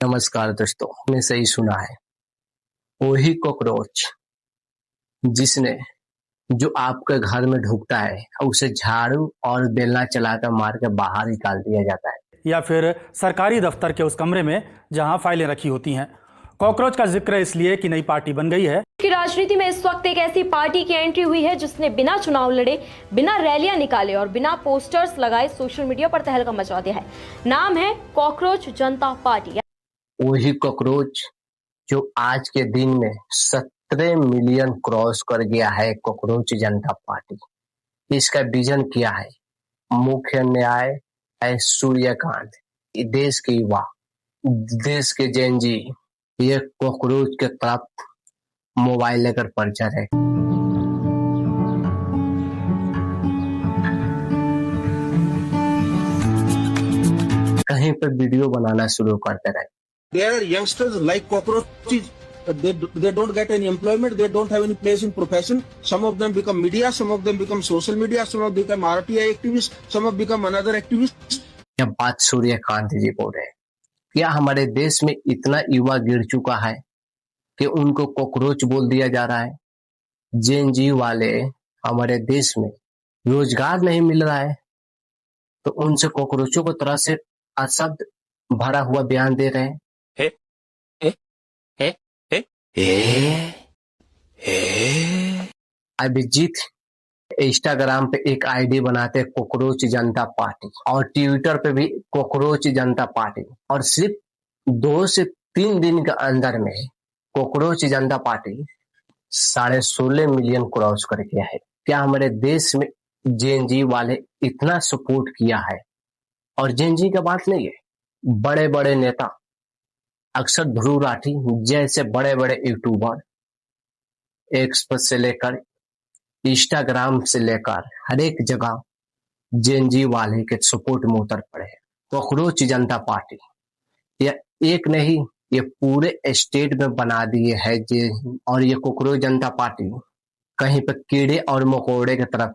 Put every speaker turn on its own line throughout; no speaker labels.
नमस्कार दोस्तों, आपने सही सुना है। वही कॉकरोच जिसने जो आपके घर में ढुकता है उसे झाड़ू और बेलना चलाकर मार के बाहर निकाल दिया जाता है।
या फिर सरकारी दफ्तर के उस कमरे में जहां फाइलें रखी होती हैं। कॉकरोच का जिक्र इसलिए कि नई पार्टी बन गई है
कि राजनीति में इस वक्त एक ऐसी पार्टी की एंट्री हुई है जिसने बिना चुनाव लड़े, बिना रैलियां निकाले और बिना पोस्टर्स लगाए सोशल मीडिया पर तहलका मचा दिया है। नाम है कॉकरोच जनता पार्टी।
वही कॉकरोच जो आज के दिन में 17 मिलियन क्रॉस कर गया है, कॉकरोच जनता पार्टी। इसका विजन क्या है? मुख्य न्याय है सूर्यकांत। देश के युवा, देश के जेनजी ये कॉकरोच के तरफ मोबाइल लेकर प्रचार है। कहीं पर वीडियो बनाना शुरू करते रहे।
There are youngsters like cockroaches. They don't get any employment. They don't have any place in profession. Some of them become media. Some of them become social media. Some of them become RTI activists. Some have become another activist.
यह बात सूर्यकांत जी बोल रहे हैं। क्या हमारे देश में इतना युवा गिर चुका है कि उनको कॉकरोच बोल दिया जा रहा है? जेन जी वाले हमारे देश में रोजगार नहीं मिल रहा है तो उनसे कॉकरोचों को तरह से अशब्द भरा हुआ बयान दे रहे हैं। अभिजीत इंस्टाग्राम पे एक आईडी बनाते कॉकरोच जनता पार्टी और ट्विटर पे भी कॉकरोच जनता पार्टी, और सिर्फ 2 से 3 दिन के अंदर में कॉकरोच जनता पार्टी 16.5 मिलियन क्रॉस कर गया है। क्या हमारे देश में जेनजी वाले इतना सपोर्ट किया है? और जेनजी का बात नहीं है, बड़े बड़े नेता अक्सर ध्रुव राठी जैसे बड़े बड़े यूट्यूबर एक्स से लेकर इंस्टाग्राम से लेकर हर एक जगह जेनजी वाले के सपोर्ट में उतर पड़े हैं। कॉकरोच जनता पार्टी यह एक नहीं, ये पूरे स्टेट में बना दिए है और ये कॉकरोच जनता पार्टी कहीं पर कीड़े और मकोड़े की तरफ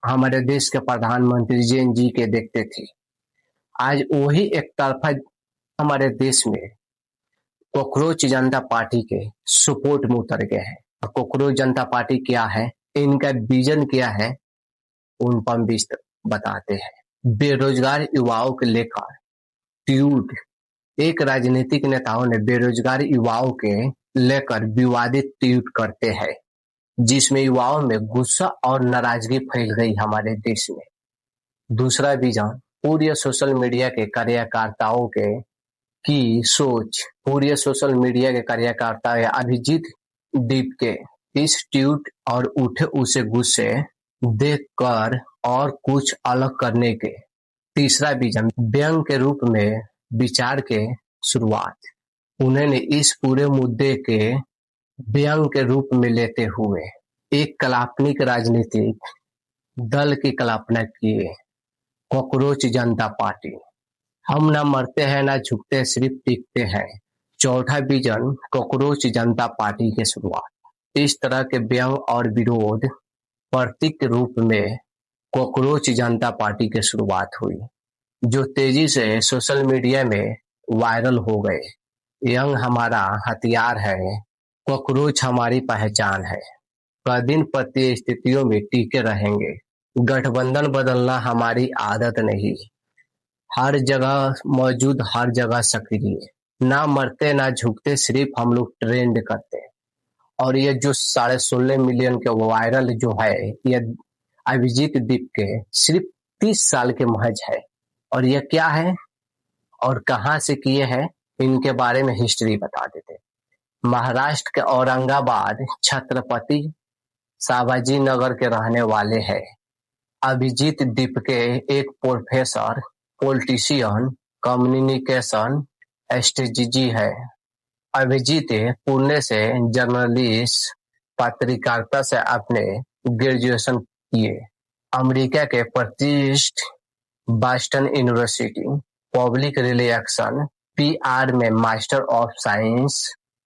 हमारे देश के प्रधानमंत्री जेनजी के देखते थे। आज वही एक तरफा हमारे देश में कॉकरोच जनता पार्टी के सपोर्ट में उतर गए हैं। और कॉकरोच जनता पार्टी क्या है, इनका विजन क्या है, उन पर भी बताते हैं। बेरोजगार युवाओं के लेकर ट्वीट, एक राजनीतिक नेताओं ने बेरोजगार युवाओं के लेकर विवादित ट्वीट करते हैं जिसमें युवाओं में गुस्सा और नाराजगी फैल गई हमारे देश में। दूसरा विजन पूरे सोशल मीडिया के कार्यकर्ताओं के की सोच, पूरे सोशल मीडिया के कार्यकर्ता अभिजीत दीप के इस ट्वीट और उठे उसे गुस्से देखकर और कुछ अलग करने के। तीसरा विजन व्यंग के रूप में विचार के शुरुआत, उन्होंने इस पूरे मुद्दे के व्यंग के रूप में लेते हुए एक काल्पनिक राजनीतिक दल की कल्पना किए, कॉकरोच जनता पार्टी। हम न मरते हैं न झुकते, सिर्फ टिकते हैं। चौथा विजन कॉकरोच जनता पार्टी की शुरुआत। इस तरह के व्यंग और विरोध प्रतीक रूप में कॉकरोच जनता पार्टी की शुरुआत हुई जो तेजी से सोशल मीडिया में वायरल हो गए। यंग हमारा हथियार है, कॉकरोच हमारी पहचान है। कदिन परिस्थितियों में टिके रहेंगे। गठबंधन बदलना हमारी आदत नहीं, हर जगह मौजूद, हर जगह सक्रिय। ना मरते ना झुकते, सिर्फ हम लोग ट्रेंड करते। और ये जो 16.5 मिलियन के वायरल जो है, ये अभिजीत दीप के सिर्फ 30 साल के महज है। और ये क्या है और कहाँ से किए हैं, इनके बारे में हिस्ट्री बता देते। महाराष्ट्र के औरंगाबाद छत्रपति शिवाजी नगर के रहने वाले हैं। अभिजीत दीप के एक प्रोफेसर, पॉलिटिशियन, कम्युनिकेशन स्ट्रेटजी है। अभिजीत पुणे से जर्नलिस्ट पत्रकारिता से अपने ग्रेजुएशन किए। अमेरिका के प्रतिष्ठित Boston university public relation PR में मास्टर ऑफ साइंस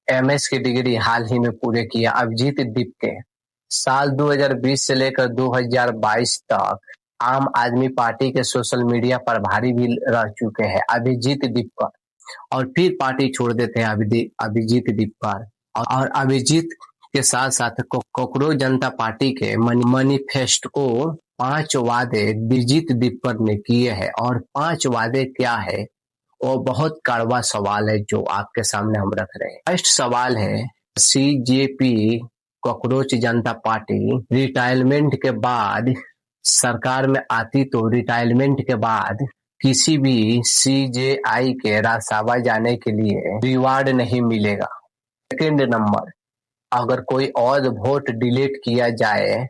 MS की डिग्री हाल ही में पूरे किया। अभिजीत दीप के साल 2020 से लेकर 2022 तक आम आदमी पार्टी के सोशल मीडिया प्रभारी भी रह चुके हैं। अभिजीत दीप का और फिर पार्टी छोड़ देते हैं अभिजीत दीपकर। और अभिजीत के साथ साथ कॉकरोच जनता पार्टी के मैनिफेस्टो को 5 वादे अभिजीत दीपकर ने किए हैं। और 5 वादे क्या है, वो बहुत कड़वा सवाल है जो आपके सामने हम रख रहे हैं। फर्स्ट सवाल है, सीजेपी कॉकरोच जनता पार्टी रिटायरमेंट के बाद सरकार में आती तो रिटायरमेंट के बाद किसी भी सीजेआई के राज्यसभा जाने के लिए रिवार्ड नहीं मिलेगा। सेकेंड नंबर, अगर कोई और वोट डिलीट किया जाए,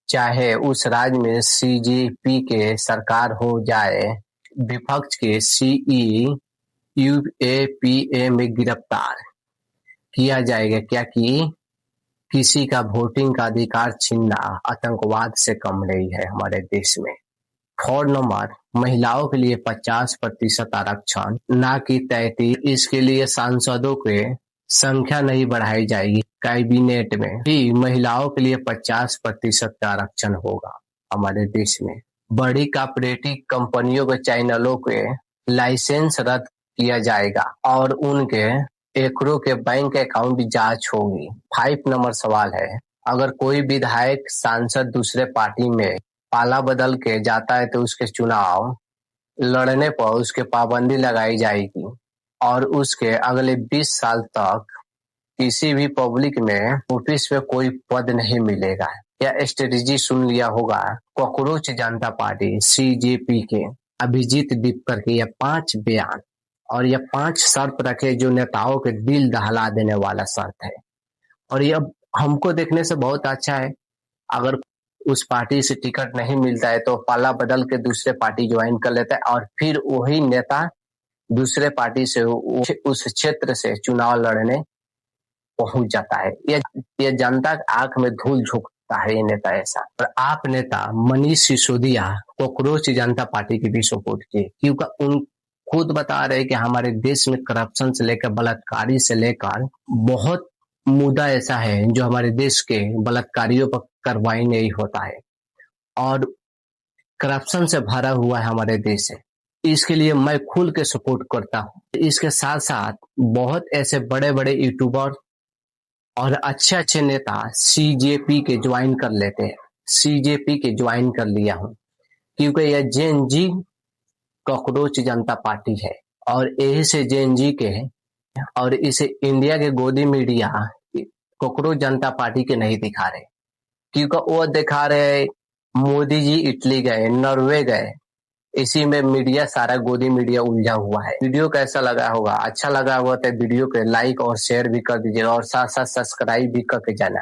चाहे उस राज्य में सीजेपी के सरकार हो जाए, विपक्ष के CEUAPA में गिरफ्तार किया जाएगा, क्या कि किसी का वोटिंग का अधिकार छीनना आतंकवाद से कम नहीं है हमारे देश में। 4 नंबर, महिलाओं के लिए 50% आरक्षण, ना कि 33। इसके लिए सांसदों के संख्या नहीं बढ़ाई जाएगी। कैबिनेट में भी महिलाओं के लिए 50% आरक्षण होगा हमारे देश में। बड़ी कॉर्पोरेटिव कंपनियों के चैनलों के लाइसेंस रद्द किया जाएगा और उनके एकड़ों के बैंक अकाउंट जांच होगी। 5 नंबर सवाल है, अगर कोई विधायक सांसद दूसरे पार्टी में पाला बदल के जाता है तो उसके चुनाव लड़ने पर उसके पाबंदी लगाई जाएगी और उसके अगले 20 साल तक किसी भी पब्लिक में ऑफिस में कोई पद नहीं मिलेगा। यह स्ट्रेटेजी सुन लिया होगा कॉकरोच जनता पार्टी सीजेपी के अभिजीत दीपकर के यह 5 बयान और यह 5 शर्त रखे जो नेताओं के दिल दहला देने वाला शर्त है। और यह हमको देखने से बहुत अच्छा है। अगर उस पार्टी से टिकट नहीं मिलता है तो पाला बदल के दूसरे पार्टी ज्वाइन कर लेता है और फिर वही नेता दूसरे पार्टी से उस क्षेत्र से चुनाव लड़ने पहुंच जाता है। यह जनता की आंख में धूल झोंकता है ये नेता ऐसा। और आप नेता मनीष सिसोदिया कॉकरोच जनता पार्टी की भी सपोर्ट किए, क्योंकि उन खुद बता रहे कि हमारे देश में करप्शन से लेकर बलात्कारी से लेकर बहुत मुद्दा ऐसा है जो हमारे देश के बलात्कारियों पर कार्रवाई नहीं होता है और करप्शन से भरा हुआ है हमारे देश है। इसके लिए मैं खुल के सपोर्ट करता हूँ। इसके साथ साथ बहुत ऐसे बड़े बड़े यूट्यूबर और अच्छे अच्छे नेता सीजेपी के ज्वाइन कर लेते हैं। सीजेपी के ज्वाइन कर लिया हूँ क्योंकि यह जेएनजी कॉकरोच जनता पार्टी है और यही से जेएनजी के और इसे इंडिया के गोदी मीडिया कॉकरोच जनता पार्टी के नहीं दिखा रहे, क्योंकि वो दिखा रहे मोदी जी इटली गए, नॉर्वे गए, इसी में मीडिया सारा गोदी मीडिया उलझा हुआ है। वीडियो कैसा लगा होगा, अच्छा लगा हुआ तो वीडियो को लाइक और शेयर भी कर दीजिएगा और साथ साथ सब्सक्राइब भी करके जाना।